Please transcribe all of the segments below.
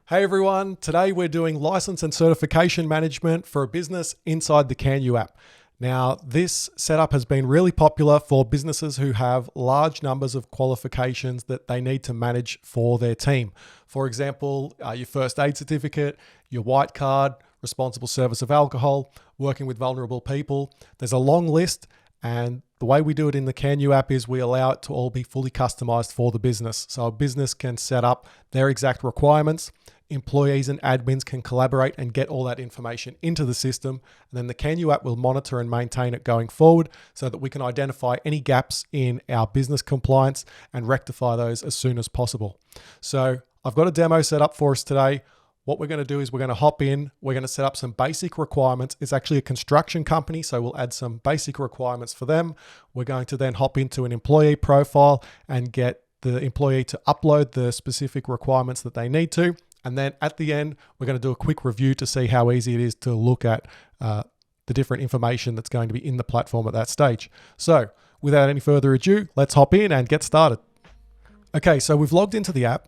Hey everyone, today we're doing license and certification management for a business inside the CanU app. Now, this setup has been really popular for businesses who have large numbers of qualifications that they need to manage for their team. For example, your first aid certificate, your white card, responsible service of alcohol, working with vulnerable people. There's a long list, and the way we do it in the CanU app is we allow it to all be fully customized for the business. So a business can set up their exact requirements. Employees and admins can collaborate and get all that information into the system. And then the CanU app will monitor and maintain it going forward so that we can identify any gaps in our business compliance and rectify those as soon as possible. So I've got a demo set up for us today. What we're going to do is we're going to hop in. We're going to set up some basic requirements. It's actually a construction company, so we'll add some basic requirements for them. We're going to then hop into an employee profile and get the employee to upload the specific requirements that they need to. And then at the end, we're going to do a quick review to see how easy it is to look at the different information that's going to be in the platform at that stage. So without any further ado, let's hop in and get started. Okay, so we've logged into the app.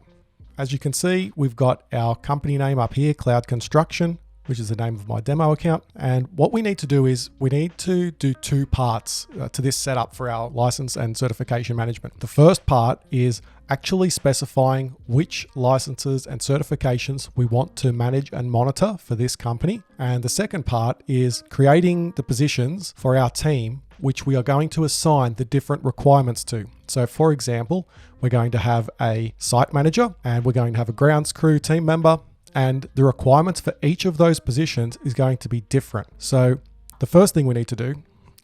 As you can see, we've got our company name up here, Cloud Construction, which is the name of my demo account. And what we need to do is we need to do two parts to this setup for our license and certification management. The first part is actually specifying which licenses and certifications we want to manage and monitor for this company. And the second part is creating the positions for our team, which we are going to assign the different requirements to. So for example, we're going to have a site manager and we're going to have a grounds crew team member, and the requirements for each of those positions is going to be different. So the first thing we need to do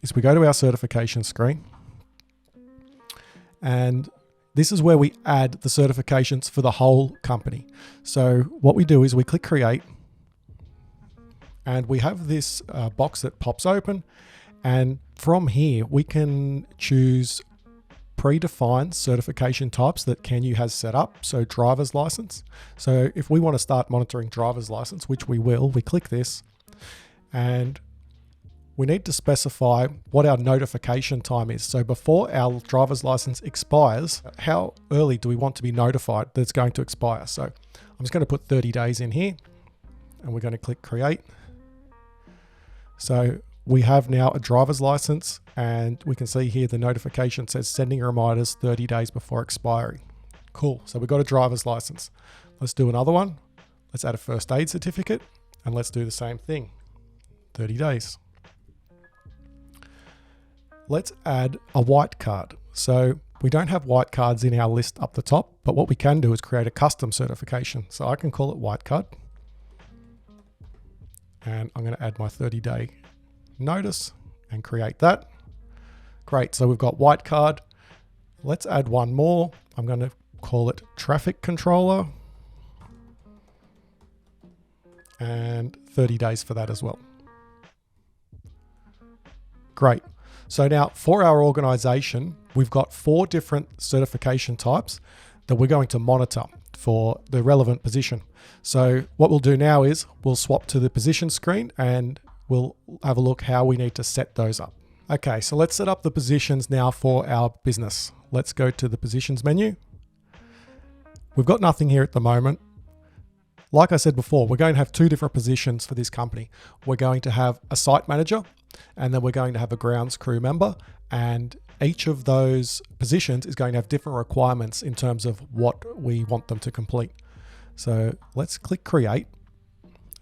is we go to our certification screen, and this is where we add the certifications for the whole company. So what we do is we click create, and we have this box that pops open, and from here we can choose predefined certification types that CanU has set up. So driver's license. So if we want to start monitoring driver's license, which we will, we click this and we need to specify what our notification time is. So before our driver's license expires, how early do we want to be notified that it's going to expire? So I'm just going to put 30 days in here and we're going to click create. So we have now a driver's license, and we can see here the notification says sending reminders 30 days before expiry. Cool. So we've got a driver's license. Let's do another one. Let's add a first aid certificate, and let's do the same thing. 30 days. Let's add a white card. So we don't have white cards in our list up the top, but what we can do is create a custom certification. So I can call it white card, and I'm going to add my 30-day notice and create that. Great. So we've got white card. Let's add one more. I'm going to call it traffic controller, and 30 days for that as well. Great. So now for our organization, we've got 4 different certification types that we're going to monitor for the relevant position. So what we'll do now is we'll swap to the position screen and we'll have a look how we need to set those up. Okay, so let's set up the positions now for our business. Let's go to the positions menu. We've got nothing here at the moment. Like I said before, we're going to have 2 different positions for this company. We're going to have a site manager, and then we're going to have a grounds crew member, and each of those positions is going to have different requirements in terms of what we want them to complete. So let's click create.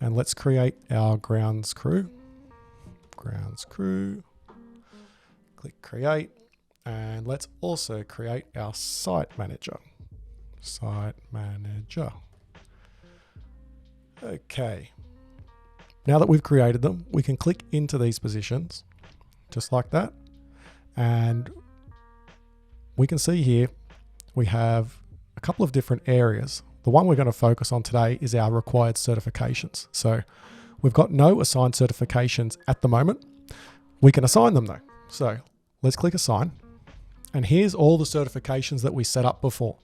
And let's create our grounds crew. Grounds crew. Click create. And let's also create our site manager. Site manager. Okay. Now that we've created them, we can click into these positions, just like that. And we can see here, we have a couple of different areas. The one we're going to focus on today is our required certifications. So we've got no assigned certifications at the moment. We can assign them though. So let's click assign. And here's all the certifications that we set up before.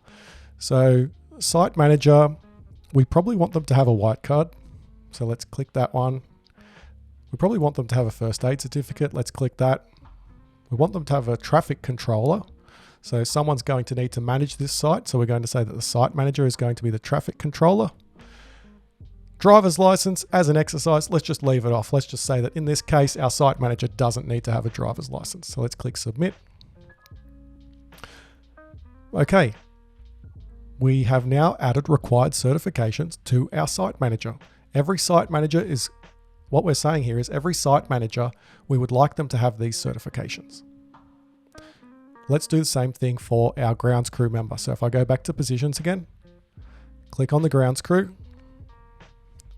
So site manager, we probably want them to have a white card. So let's click that one. We probably want them to have a first aid certificate. Let's click that. We want them to have a traffic controller. So someone's going to need to manage this site. So we're going to say that the site manager is going to be the traffic controller. Driver's license, as an exercise, let's just leave it off. Let's just say that in this case, our site manager doesn't need to have a driver's license. So let's click submit. Okay. We have now added required certifications to our site manager. Every site manager is, what we're saying here is every site manager, we would like them to have these certifications. Let's do the same thing for our grounds crew member. So if I go back to positions again, click on the grounds crew,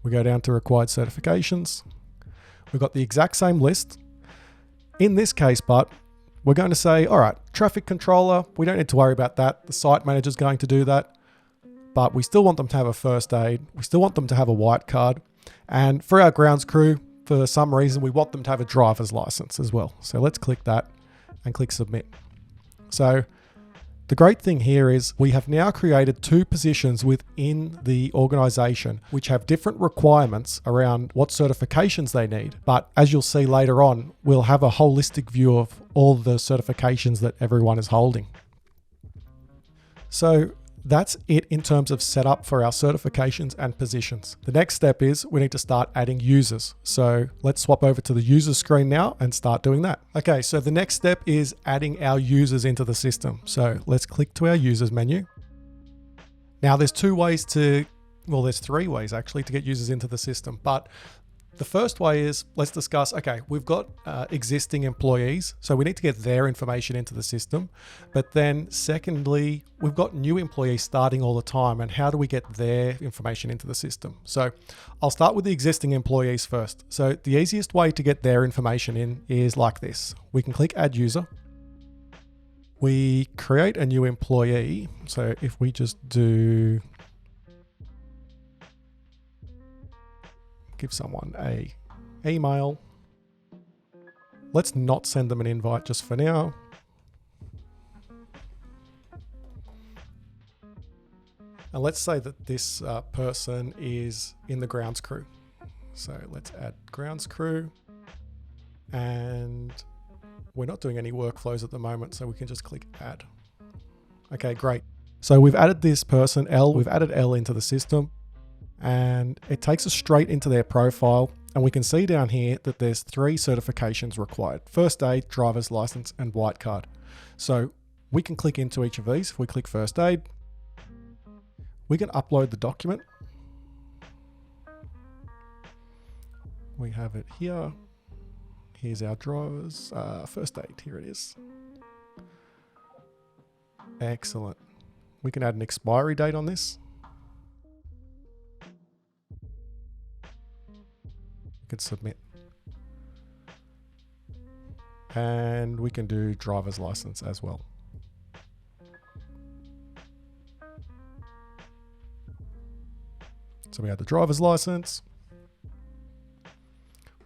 we go down to required certifications. We've got the exact same list. In this case, but we're going to say, all right, traffic controller, we don't need to worry about that. The site manager is going to do that, but we still want them to have a first aid. We still want them to have a white card. And for our grounds crew, for some reason, we want them to have a driver's license as well. So let's click that and click submit. So the great thing here is we have now created 2 positions within the organization which have different requirements around what certifications they need. But as you'll see later on, we'll have a holistic view of all the certifications that everyone is holding. So that's it in terms of setup for our certifications and positions. The next step is we need to start adding users. So let's swap over to the user screen now and start doing that. Okay, so the next step is adding our users into the system. So let's click to our users menu. Now there's 3 ways actually to get users into the system, but the first way is, let's discuss, okay, we've got existing employees, so we need to get their information into the system. But then secondly, we've got new employees starting all the time, and how do we get their information into the system? So I'll start with the existing employees first. So the easiest way to get their information in is like this. We can click add user. We create a new employee. So if we just do, give someone a email. Let's not send them an invite just for now. And let's say that this person is in the grounds crew. So let's add grounds crew, and we're not doing any workflows at the moment, so we can just click add. Okay, great. So we've added this person, L, we've added L into the system, and it takes us straight into their profile. And we can see down here that there's 3 certifications required: first aid, driver's license, and white card. So we can click into each of these. If we click first aid, we can upload the document. We have it here. Here's our driver's first aid. Here it is. Excellent. We can add an expiry date on this. We can submit. And we can do driver's license as well. So we add the driver's license.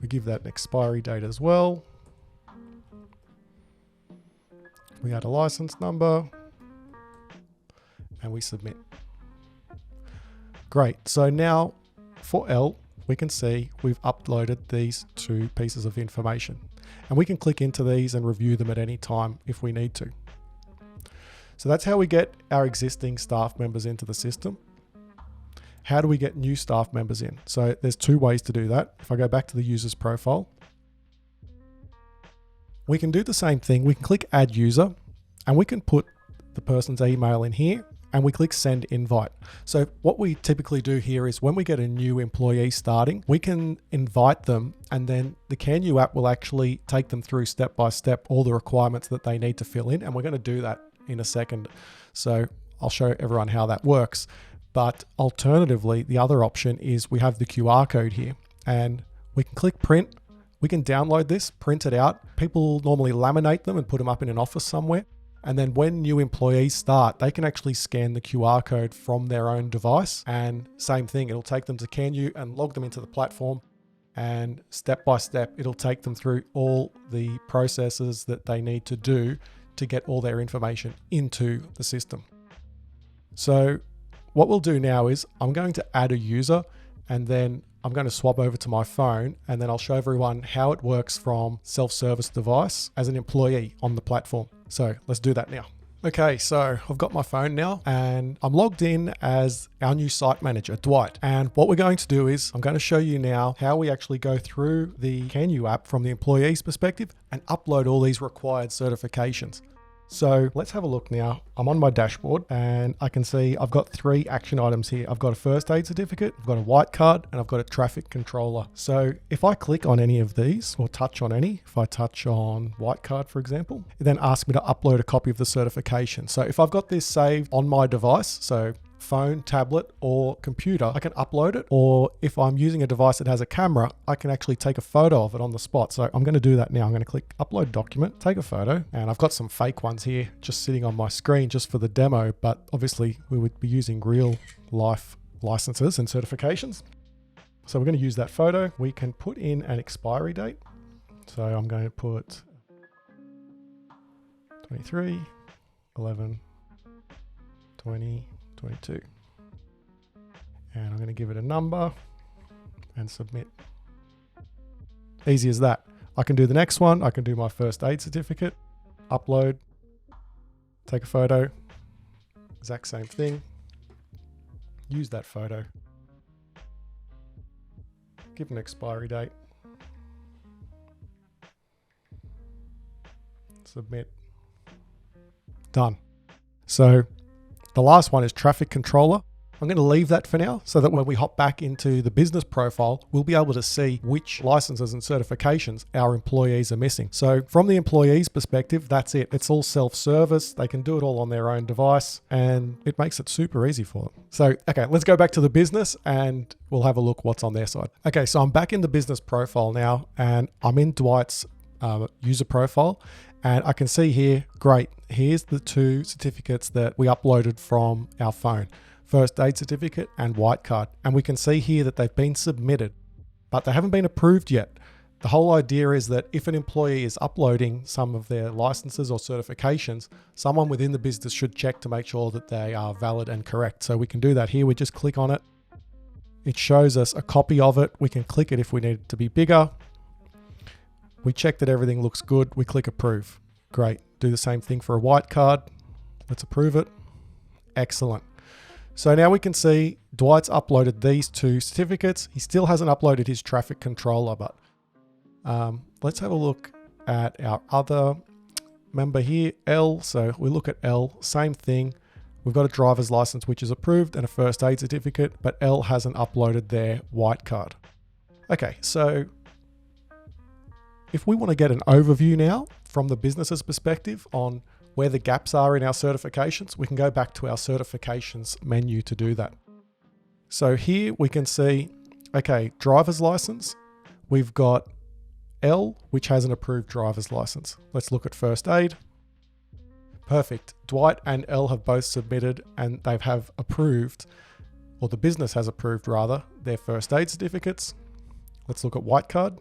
We give that an expiry date as well. We add a license number and we submit. Great. So now for L, we can see we've uploaded these 2 pieces of information, and we can click into these and review them at any time if we need to. So that's how we get our existing staff members into the system. How do we get new staff members in? So there's 2 ways to do that. If I go back to the user's profile, we can do the same thing. We can click add user and we can put the person's email in here and we click send invite. So what we typically do here is when we get a new employee starting, we can invite them, and then the CanU app will actually take them through step by step all the requirements that they need to fill in. And we're going to do that in a second. So I'll show everyone how that works. But alternatively, the other option is we have the QR code here, and we can click print. We can download this, print it out. People normally laminate them and put them up in an office somewhere. And then when new employees start, they can actually scan the QR code from their own device. And same thing, it'll take them to CanU and log them into the platform. And step by step, it'll take them through all the processes that they need to do to get all their information into the system. So what we'll do now is I'm going to add a user, and then I'm going to swap over to my phone, and then I'll show everyone how it works from self-service device as an employee on the platform. So let's do that now. Okay, so I've got my phone now and I'm logged in as our new site manager, Dwight. And what we're going to do is I'm going to show you now how we actually go through the CanU app from the employee's perspective and upload all these required certifications. So let's have a look now. I'm on my dashboard and I can see I've got 3 action items here. I've got a first aid certificate, I've got a white card, and I've got a traffic controller. So if I click on any of these or touch on any, if I touch on white card, for example, it then asks me to upload a copy of the certification. So if I've got this saved on my device, so phone, tablet, or computer, I can upload it. Or if I'm using a device that has a camera, I can actually take a photo of it on the spot. So I'm going to do that now. I'm going to click upload document, take a photo, and I've got some fake ones here just sitting on my screen just for the demo, but obviously we would be using real life licenses and certifications. So we're going to use that photo. We can put in an expiry date. So I'm going to put 23, 11, 20, 22. And I'm going to give it a number and submit. Easy as that. I can do the next one. I can do my first aid certificate, upload, take a photo, exact same thing, use that photo, give an expiry date, submit, done. So the last one is traffic controller. I'm going to leave that for now so that when we hop back into the business profile, we'll be able to see which licenses and certifications our employees are missing. So from the employee's perspective, that's it. It's all self-service. They can do it all on their own device and it makes it super easy for them. So, okay, let's go back to the business and we'll have a look what's on their side. Okay, so I'm back in the business profile now and I'm in Dwight's user profile. And I can see here, great, here's the 2 certificates that we uploaded from our phone, first aid certificate and white card. And we can see here that they've been submitted, but they haven't been approved yet. The whole idea is that if an employee is uploading some of their licenses or certifications, someone within the business should check to make sure that they are valid and correct. So we can do that here. We just click on it. It shows us a copy of it. We can click it if we need it to be bigger. We check that everything looks good. We click approve. Great. Do the same thing for a white card. Let's approve it. Excellent. So now we can see Dwight's uploaded these 2 certificates. He still hasn't uploaded his traffic controller, but let's have a look at our other member here, L. So we look at L, same thing. We've got a driver's license, which is approved, and a first aid certificate, but L hasn't uploaded their white card. Okay, so if we want to get an overview now from the business's perspective on where the gaps are in our certifications, we can go back to our certifications menu to do that. So here we can see, okay, driver's license, we've got L, which has an approved driver's license. Let's look at first aid. Perfect. Dwight and L have both submitted and they have approved, or the business has approved rather, their first aid certificates. Let's look at white card.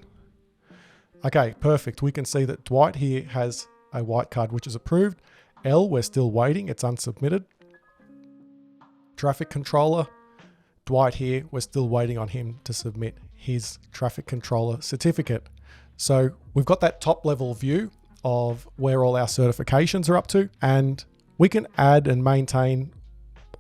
Okay, perfect. We can see that Dwight here has a white card which is approved. L, we're still waiting. It's unsubmitted. Traffic controller. Dwight here, we're still waiting on him to submit his traffic controller certificate. So we've got that top level view of where all our certifications are up to, and we can add and maintain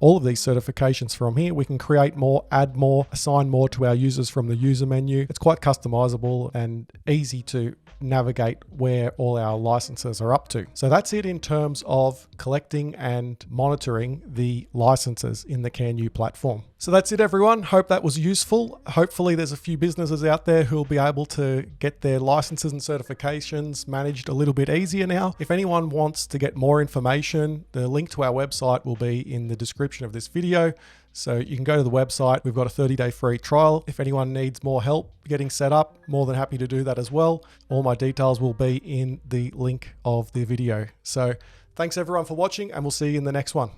all of these certifications from here. We can create more, add more, assign more to our users from the user menu. It's quite customizable and easy to navigate where all our licenses are up to. So that's it in terms of collecting and monitoring the licenses in the CanU platform. So that's it, everyone. Hope that was useful. Hopefully there's a few businesses out there who will be able to get their licenses and certifications managed a little bit easier now. If anyone wants to get more information, the link to our website will be in the description of this video. So you can go to the website. We've got a 30-day free trial. If anyone needs more help getting set up, more than happy to do that as well. All my details will be in the link of the video. So thanks everyone for watching, and we'll see you in the next one.